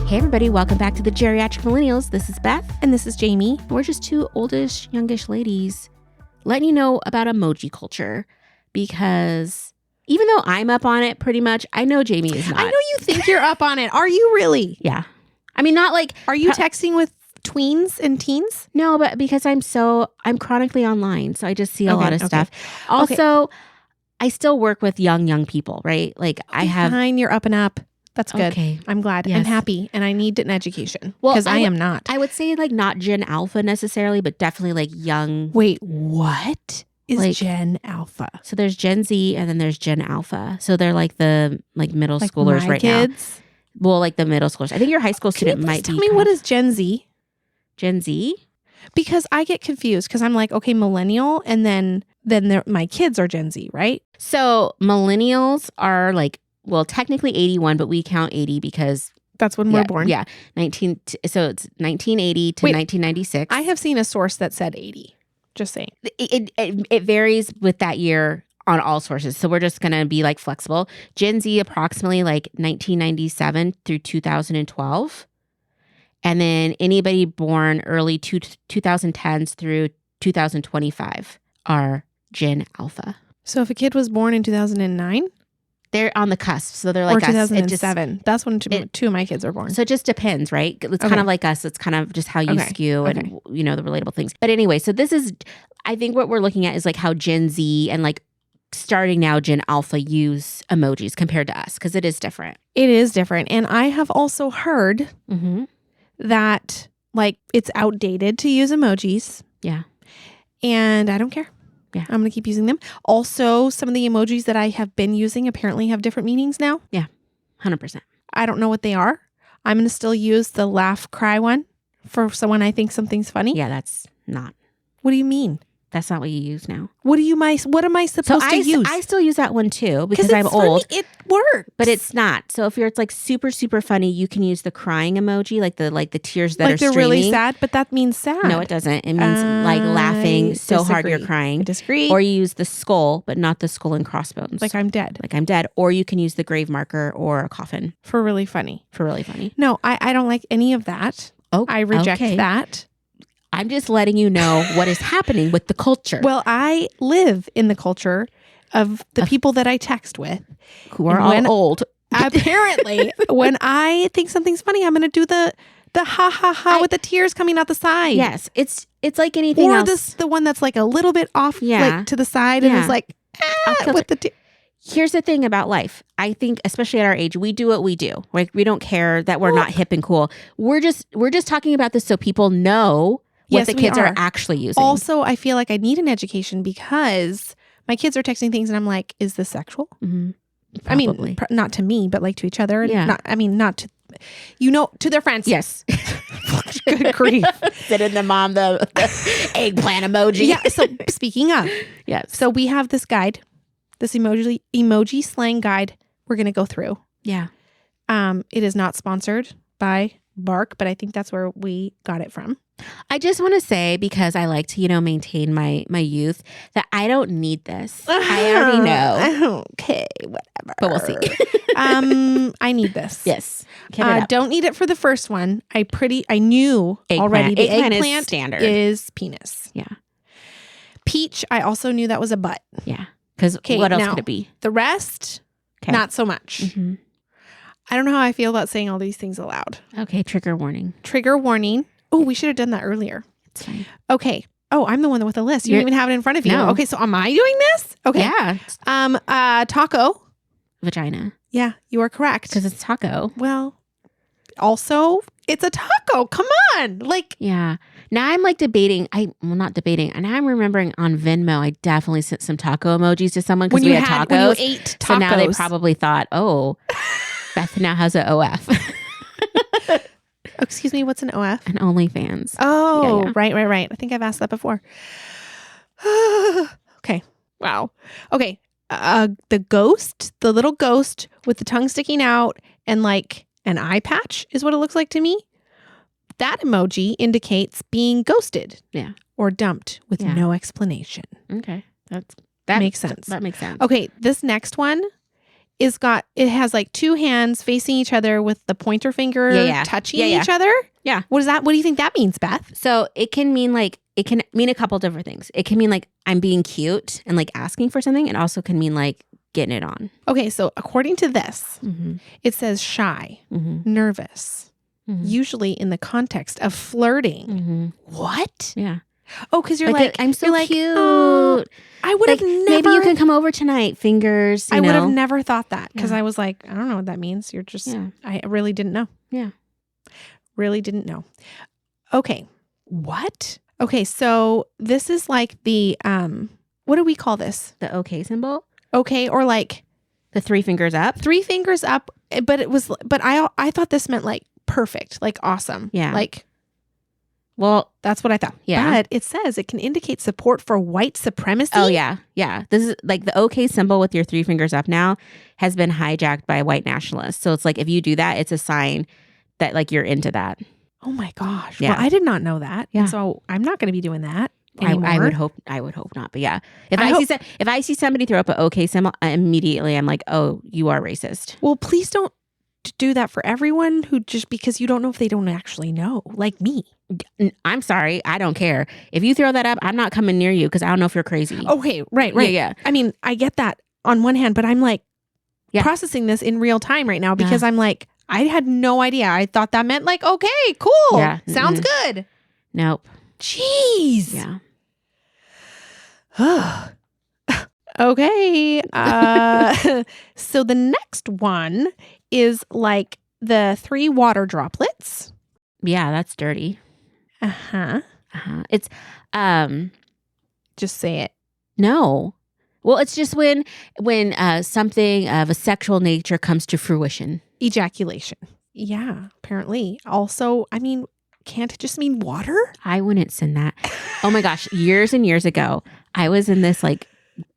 Hey everybody, welcome back to the Geriatric Millennials. This is Beth. And this is Jayme. We're just two oldish, youngish ladies letting you know about emoji culture because even though I'm up on it pretty much, I know Jayme is not. I know you think you're up on it. Are you really? Yeah. I mean, not like... Are you texting with tweens and teens? No, but because I'm chronically online, so I just see a lot of stuff. Also, I still work with young people, right? Like I have... Fine, you're up and up. That's good. Okay. I'm glad. Yes. I'm happy. And I need an education. Well, because I am not. I would say like not Gen Alpha necessarily, but definitely like young. Wait, what is like, Gen Alpha? So there's Gen Z and then there's Gen Alpha. So they're like the middle like schoolers my right kids? now. Well, like the middle schoolers. I think your high school student might be. Tell me what is Gen Z? Gen Z? Because I get confused because I'm like, okay, millennial, and then my kids are Gen Z, right? So millennials are like, well, technically 81, but we count 80 because that's when we're born. Yeah, so it's 1980 to 1996. I have seen a source that said 80. Just saying. It varies with that year on all sources. So we're just going to be like flexible. Gen Z approximately like 1997 through 2012. And then anybody born early 2010s through 2025 are Gen Alpha. So if a kid was born in 2009? They're on the cusp. So they're like or 2007. That's when two of my kids are born. So it just depends, right? It's kind of like us. It's kind of just how you skew and, the relatable things. But anyway, so this is, I think what we're looking at is like how Gen Z and like starting now Gen Alpha use emojis compared to us because it is different. It is different. And I have also heard that like it's outdated to use emojis. Yeah. And I don't care. Yeah. I'm going to keep using them. Also, some of the emojis that I have been using apparently have different meanings now. Yeah. 100%. I don't know what they are. I'm going to still use the laugh cry one for someone I think something's funny. Yeah, that's not. What do you mean? That's not what you use now. What am I supposed to use? I still use that one too because I'm old. Funny. It works. But it's not. So if you're it's like super, super funny, you can use the crying emoji, like the tears that are streaming. Like they're really sad, but that means sad. No, it doesn't. It means like laughing so hard you're crying. I disagree. Or you use the skull, but not the skull and crossbones. Like I'm dead. Or you can use the grave marker or a coffin. For really funny. No, I don't like any of that. Oh, I reject that. I'm just letting you know what is happening with the culture. Well, I live in the culture of the people that I text with. Who are all old. Apparently, when I think something's funny, I'm going to do the ha ha ha with the tears coming out the side. Yes, it's like anything else. Or the one that's like a little bit off like to the side and it's like with the Here's the thing about life. I think, especially at our age, we do what we do. Like we don't care that we're not hip and cool. We're just talking about this so people know what the kids are actually using. Also, I feel like I need an education because my kids are texting things and I'm like, is this sexual? Mm-hmm. I mean, not to me, but like to each other. Yeah. Not to, to their friends. Yes. Good grief. Sending the mom the eggplant emoji. Yeah. So speaking of. Yes. So we have this guide, this emoji slang guide we're going to go through. Yeah. It is not sponsored by Bark, but I think that's where we got it from. I just want to say, because I like to, maintain my youth, that I don't need this. I already know. Okay, whatever. But we'll see. I need this. Yes. Don't need it for the first one. I knew already the eggplant is standard. Is penis. Yeah. Peach, I also knew that was a butt. Yeah. Because what else could it be? The rest, not so much. Mm-hmm. I don't know how I feel about saying all these things aloud. Okay, trigger warning. Trigger warning. Oh, we should have done that earlier. It's fine. Okay. Oh, I'm the one with the list. You don't even have it in front of you. No. Okay, so am I doing this? Okay. Yeah. Taco. Vagina. Yeah, you are correct. Because it's taco. Well, also, it's a taco. Come on. Yeah. Now I'm debating. Not debating. And I'm remembering on Venmo, I definitely sent some taco emojis to someone because we had tacos. When you ate tacos. So now they probably thought, oh, Beth now has an OF. Excuse me, what's an OF? An OnlyFans. Oh, yeah. Right. I think I've asked that before. Okay. Wow. Okay. The little ghost with the tongue sticking out and like an eye patch is what it looks like to me. That emoji indicates being ghosted. Yeah. Or dumped with no explanation. Okay. That makes sense. That makes sense. Okay. This next one it has like two hands facing each other with the pointer finger touching each other. Yeah. What do you think that means, Beth? So it can mean a couple different things. It can mean like I'm being cute and like asking for something. It also can mean like getting it on. Okay, so according to this, it says shy, nervous, usually in the context of flirting. What? Yeah. Oh, because you're like, I'm so you're cute. Oh, I would have never. Maybe you can come over tonight. Fingers. I would have never thought that because Yeah. I was like, I don't know what that means. You're just. Yeah. I really didn't know. Yeah. Really didn't know. Okay. What? Okay, so this is like the what do we call this? The okay symbol. Okay, or like the 3 fingers up. 3 fingers up, but I thought this meant like perfect, like awesome. Yeah. Like, well, that's what I thought. Yeah. But it says it can indicate support for white supremacy. Oh, yeah. Yeah. This is like the okay symbol with your 3 fingers up now has been hijacked by white nationalists. So it's like if you do that, it's a sign that like you're into that. Oh my gosh. Yeah. Well, I did not know that. Yeah. And so I'm not going to be doing that anymore. I would hope not. But yeah, if I see somebody throw up an okay symbol, immediately I'm like, oh, you are racist. Well, please don't do that for everyone who just because you don't know if they don't actually know, like me. I'm sorry. I don't care. If you throw that up, I'm not coming near you because I don't know if you're crazy. Okay. Right. Yeah. I mean, I get that on one hand, but I'm like processing this in real time right now because I'm like, I had no idea. I thought that meant like, okay, cool. Yeah. Sounds good. Nope. Jeez. Yeah. Okay. So the next one is like the 3 water droplets. Yeah, that's dirty. It's just say it. No. Well, it's just when something of a sexual nature comes to fruition. Ejaculation. Yeah, apparently. Also, I mean, can't it just mean water? I wouldn't send that. Oh my gosh, years and years ago, I was in this like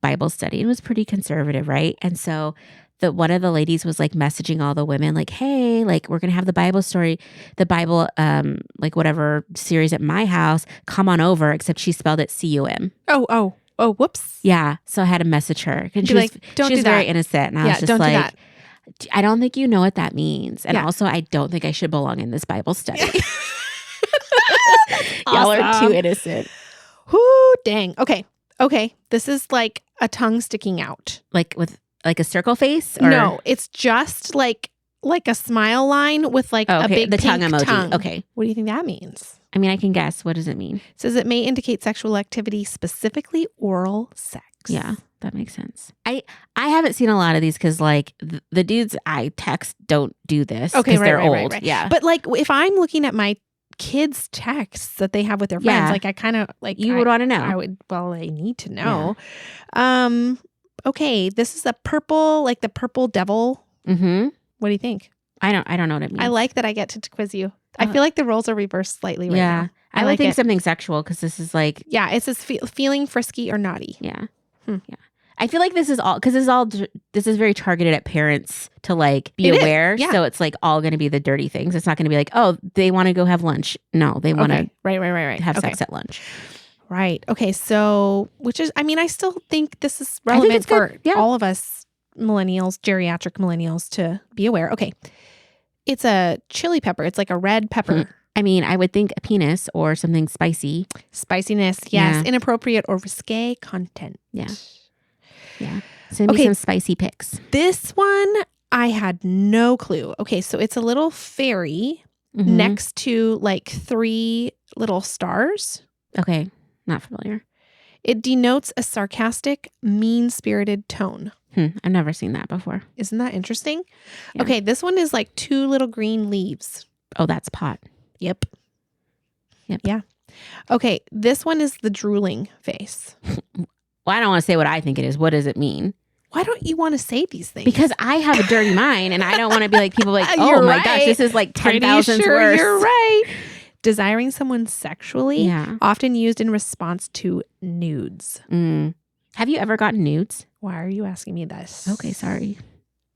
Bible study. It was pretty conservative, right? And so one of the ladies was like messaging all the women like, hey, like we're going to have the Bible like whatever series at my house. Come on over, except she spelled it C-U-M. Oh, whoops. Yeah. So I had to message her. And she was very innocent. And I was just like, I don't think you know what that means. And also, I don't think I should belong in this Bible study. Y'all are too innocent. Whoo, dang. Okay. This is like a tongue sticking out. Like with like a circle face? Or? No, it's just like a smile line with like a big the tongue pink emoji. tongue. Okay. What do you think that means? I mean, I can guess. What does it mean? It says it may indicate sexual activity, specifically oral sex. Yeah, that makes sense. I haven't seen a lot of these because like the dudes I text don't do this because they're old. Right. Yeah. But like if I'm looking at my kids' texts that they have with their friends, like I kind of like you would want to know. I need to know. Yeah. Okay, this is the purple devil. Mm-hmm. What do you think? I don't know what it means. I like that I get to quiz you. I feel like the roles are reversed slightly right now. I would think something sexual because this is like... Yeah, it says feeling frisky or naughty. Yeah. Yeah. I feel like this is all... Because this is very targeted at parents to like be aware. Yeah. So it's like all going to be the dirty things. It's not going to be like, oh, they want to go have lunch. No, they want to right. have sex at lunch. Right. Okay. So, which is, I mean, I still think this is relevant for all of us millennials, geriatric millennials to be aware. Okay. It's a chili pepper. It's like a red pepper. I mean, I would think a penis or something spicy. Spiciness. Yes. Yeah. Inappropriate or risque content. Yeah. Yeah. Send me some spicy pics. This one, I had no clue. Okay. So it's a little fairy next to like 3 little stars. Okay. Not familiar. It denotes a sarcastic, mean-spirited tone. I've never seen that before. Isn't that interesting? Yeah. Okay, this one is like 2 little green leaves. Oh, that's pot. Yep. Yeah. Okay, this one is the drooling face. Well, I don't want to say what I think it is. What does it mean? Why don't you want to say these things? Because I have a dirty mind and I don't want to be like people like, oh my gosh, this is like 10,000 worse. You're right. Desiring someone sexually, often used in response to nudes. Have you ever gotten nudes? Why are you asking me this? Okay, sorry.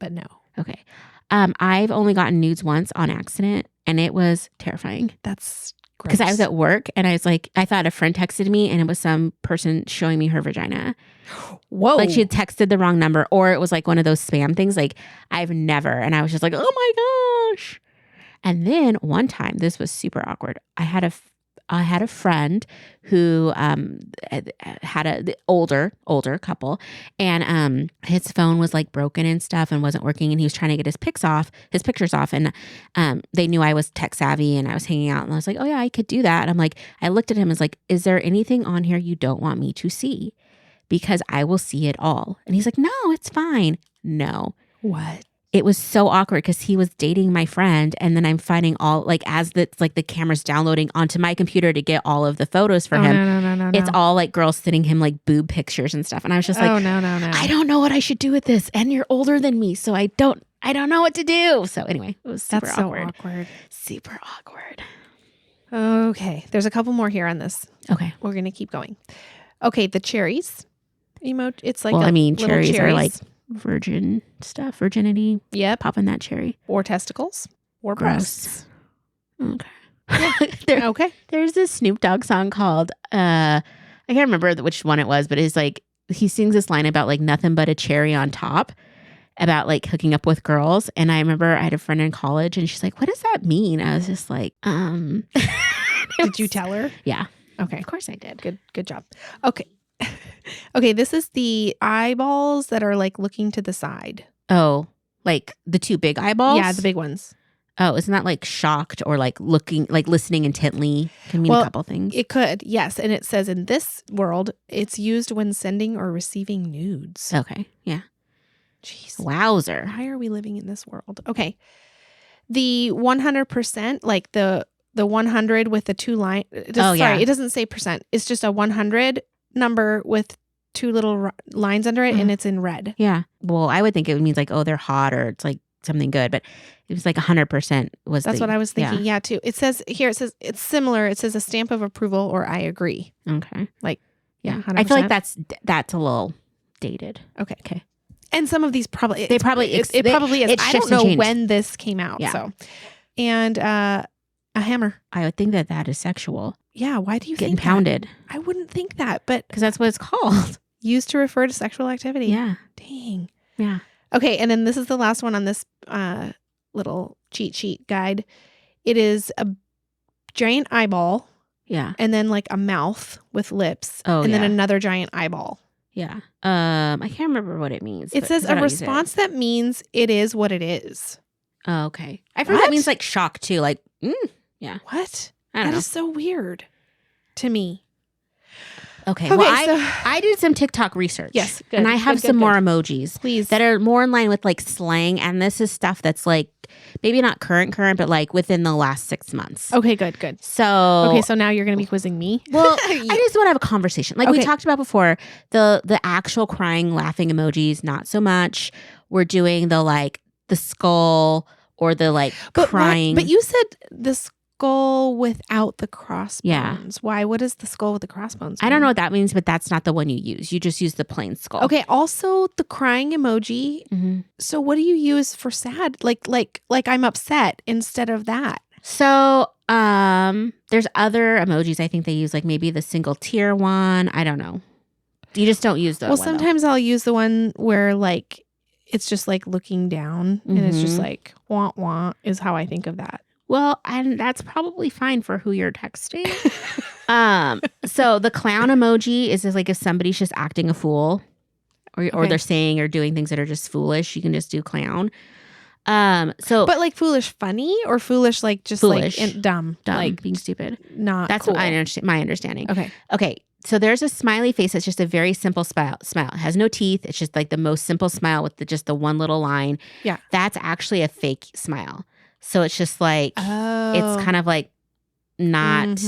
But no. Okay. I've only gotten nudes once on accident and it was terrifying. That's because I was Gross. at work and I was like, I thought a friend texted me and it was some person showing me her vagina. Whoa. Like she had texted the wrong number, or it was like one of those spam things. Like I've never, and I was just like, oh my gosh. And then one time, this was super awkward. I had a friend who had the older couple, and his phone was like broken and stuff and wasn't working, and he was trying to get his pictures off, and they knew I was tech savvy and I was hanging out, and I was like, oh yeah, I could do that. And I'm like, I looked at him and was like, is there anything on here you don't want me to see? Because I will see it all. And he's like, no, it's fine. No. What? It was so awkward because he was dating my friend, and then I'm finding all like as the camera's downloading onto my computer to get all of the photos for him. No. It's all like girls sending him like boob pictures and stuff, and I was just like, oh no. I don't know what I should do with this, and you're older than me, so I don't know what to do. So anyway, it was super That's awkward. so awkward. Super awkward. Okay, there's a couple more here on this. Okay. We're gonna keep going. Okay, the cherries emoji. It's like cherries are like virgin stuff, virginity. Yep. Popping that cherry. Or testicles. Or Gross. breasts. Okay. Okay. There's this Snoop Dogg song called I can't remember which one it was, but it's like he sings this line about like nothing but a cherry on top, about like hooking up with girls. And I remember I had a friend in college and she's like, what does that mean? I was just like, Did you tell her? Yeah. Okay. Of course I did. Good job. Okay. Okay, this is the eyeballs that are like looking to the side. Oh, like the two big eyeballs? Yeah, the big ones. Oh, isn't that like shocked or like looking, like listening intently? Can mean a couple things. It could, yes. And it says in this world, it's used when sending or receiving nudes. Okay. Yeah. Jeez. Wowzer. Why are we living in this world? Okay. The 100%, like the 100 with the two line. It doesn't say percent. It's just a 100 number with two little lines under it, and it's in red. Yeah. Well, I would think it means like, oh, they're hot or it's like something good, but it was like 100% was. That's what I was thinking. Yeah, too. It says here. It says it's similar. It says a stamp of approval or I agree. Okay. Like, yeah. 100%. I feel like that's a little dated. Okay. And some of these probably it probably is. I don't know when this came out. Yeah. So, and a hammer. I would think that is sexual. Yeah. Why do you getting think pounded? That? I wouldn't think that, but because that's what it's called. Used to refer to sexual activity. Yeah. Dang. Yeah. Okay. And then this is the last one on this little cheat sheet guide. It is a giant eyeball. Yeah. And then like a mouth with lips. Oh, and then another giant eyeball. Yeah. I can't remember what it means. It says a response that means it is what it is. Oh, okay. I've heard that means like shock too. Like, yeah. What? I don't know. That is so weird to me. Okay. Well, I did some TikTok research. Yes. Good, and I have some more emojis. Please. That are more in line with like slang. And this is stuff that's like maybe not current, but like within the last 6 months. Okay, good. So so now you're going to be quizzing me. Well, I just want to have a conversation. Like we talked about before, the actual crying, laughing emojis, not so much. We're doing the like the skull or the like crying. But you said the skull without the crossbones. Yeah. Why? What is the skull with the crossbones mean? I don't know what that means, but that's not the one you use. You just use the plain skull. Okay. Also, the crying emoji. Mm-hmm. So, what do you use for sad? Like I'm upset instead of that. So, there's other emojis. I think they use like maybe the single tear one. I don't know. You just don't use those. Well, sometimes I'll use the one where like it's just like looking down and it's just like wah wah is how I think of that. Well, and that's probably fine for who you're texting. So the clown emoji is just like if somebody's just acting a fool or they're saying or doing things that are just foolish, you can just do clown. But like foolish funny or foolish like just foolish, like dumb like being stupid. Not that's cool. what I understand. My understanding. Okay. So there's a smiley face that's just a very simple smile. It has no teeth. It's just like the most simple smile with just the one little line. Yeah. That's actually a fake smile. So it's just like, it's kind of like not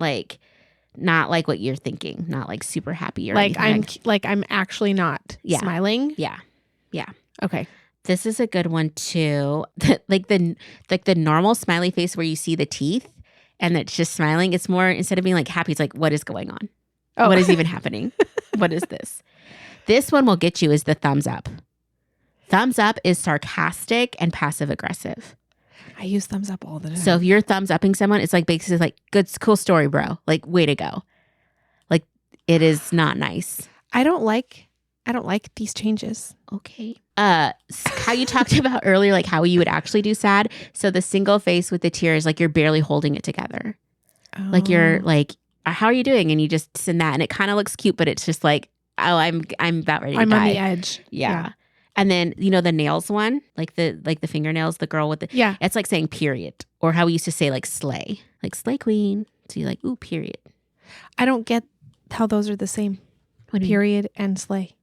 like what you're thinking, not like super happy or like anything. I'm actually not smiling. Yeah. Okay. This is a good one too. like the normal smiley face where you see the teeth and it's just smiling. It's more, instead of being like happy, it's like, what is going on? Oh. What is even happening? What is this? This one will get you is the thumbs up. Thumbs up is sarcastic and passive aggressive. I use thumbs up all the time. So if you're thumbs upping someone, it's like basically like, good, cool story, bro. Like, way to go. Like, it is not nice. I don't like these changes. Okay. How you talked about earlier, like how you would actually do sad. So the single face with the tears, like you're barely holding it together. Like you're like, how are you doing? And you just send that, and it kind of looks cute, but it's just like, oh, I'm about ready to die. I'm on the edge. Yeah. And then, you know, the nails one, like the fingernails, the girl with the, Yeah. it's like saying period, or how we used to say like slay queen. So you're like, ooh, period. I don't get how those are the same. What do you mean? Period and slay.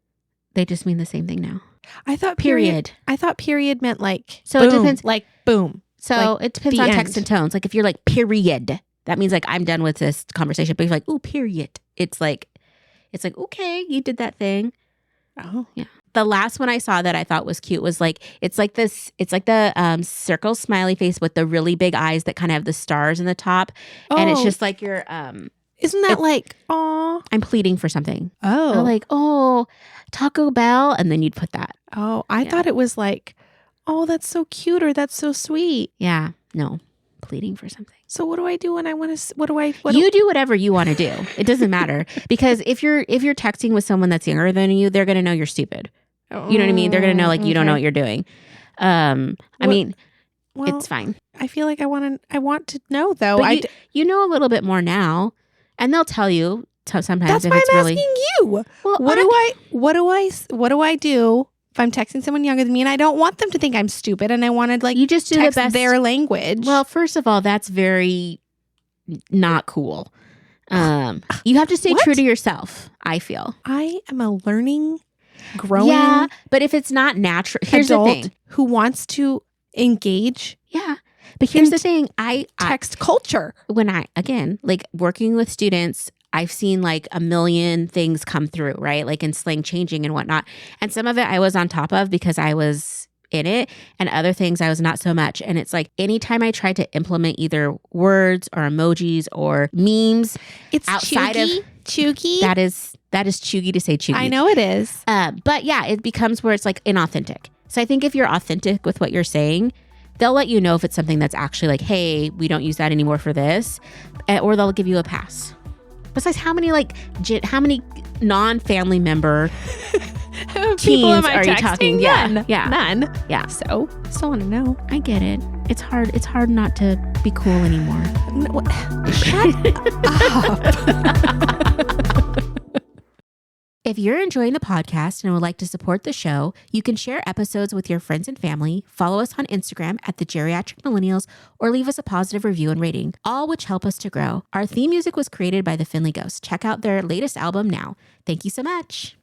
They just mean the same thing now. I thought Period. I thought period meant like So boom, it depends. like boom. So Like it depends the on end. text and tones. Like if you're like period, that means like I'm done with this conversation. But if you're like, ooh, period. It's like, okay, you did that thing. Oh. Yeah. The last one I saw that I thought was cute was like, it's like the circle smiley face with the really big eyes that kind of have the stars in the top. And it's just like your, isn't that like, aw? I'm pleading for something. Oh. Or like, oh, Taco Bell. And then you'd put that. Oh, I thought it was like, oh, that's so cute, or that's so sweet. Yeah. No, pleading for something. So what do I do when I want to, You do whatever you want to do. It doesn't matter. Because if you're texting with someone that's younger than you, they're going to know you're stupid. You know what I mean? They're going to know like you don't know what you're doing. I mean, well, it's fine. I feel like I want to know though. But you know a little bit more now, and they'll tell you sometimes. That's if why it's I'm really, asking you. Well, What do I do if I'm texting someone younger than me and I don't want them to think I'm stupid and I want to like you just do text the best. their language? Well, first of all, that's very not cool. You have to stay true to yourself, I feel. I am a learning, growing Yeah, but if it's not natural, here's the adult thing. who wants to engage Yeah, but here's the thing. I text culture. when I, again, like working with students, I've seen like a million things come through, right? Like in slang changing and whatnot. And some of it I was on top of because I was in it, and other things I was not so much. And it's like anytime I tried to implement either words or emojis or memes, It's outside of chuggy. that is chuggy to say chuggy. I know it is. But yeah, it becomes where it's like inauthentic. So I think if you're authentic with what you're saying, they'll let you know if it's something that's actually like, hey, we don't use that anymore for this, or they'll give you a pass. Besides, how many non-family member People am teens I are you texting? talking? None. Yeah. None. Yeah. So, still want to know. I get it. It's hard. It's hard not to be cool anymore. Shut up. If you're enjoying the podcast and would like to support the show, you can share episodes with your friends and family, follow us on Instagram at the Geriatric Millennials, or leave us a positive review and rating, all which help us to grow. Our theme music was created by the Finley Ghost. Check out their latest album now. Thank you so much.